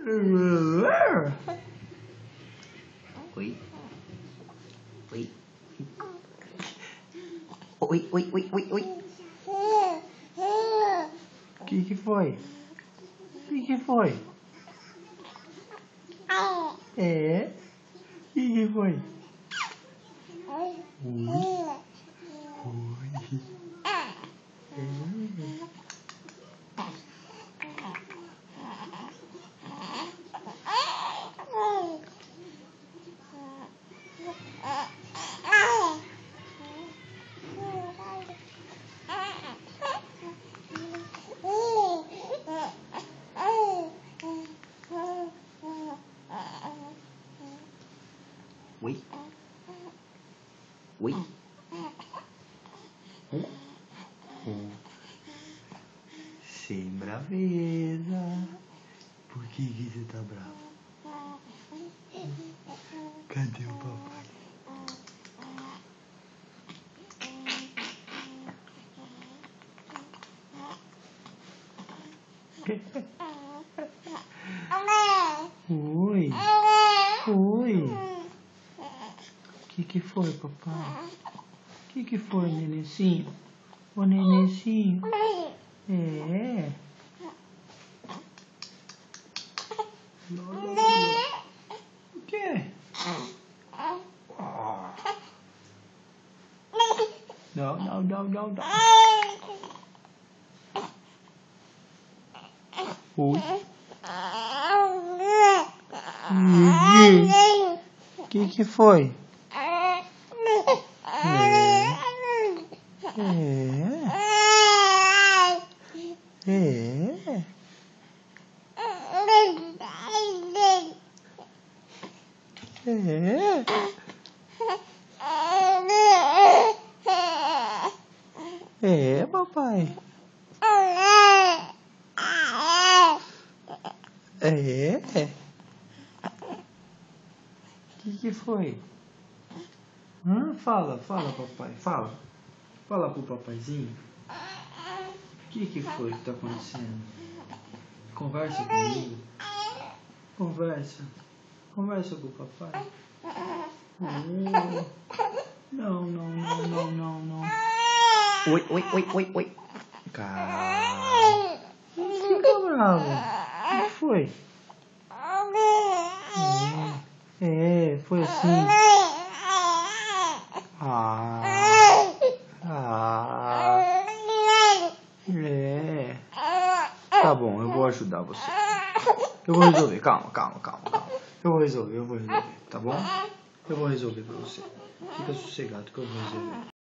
Oi. Oi. Oi, oi, oi, oi, oi. O que foi? O que foi? É? O que foi? Oi. Oi. Oi. Oi. Sem braveza. Por que você tá bravo? Cadê o papai? Oi. Oi. O que foi, papai? O que foi, nenenzinho? Ô, nenenzinho. É. O quê? Não, não, não, não, não. Oi. O que foi? É. É. É, papai. É. O que foi? Fala, papai, fala. Fala pro papaizinho. O que foi que tá acontecendo? Conversa comigo. Conversa. Conversa com o papai. Não, não, não, não, não, não. Oi, oi, oi, oi, oi. Calma. Não fica bravo. O que foi? Foi assim. Tá bom, eu vou ajudar você. Eu vou resolver, calma. Eu vou resolver, tá bom? Eu vou resolver pra você. Fica sossegado que eu vou resolver.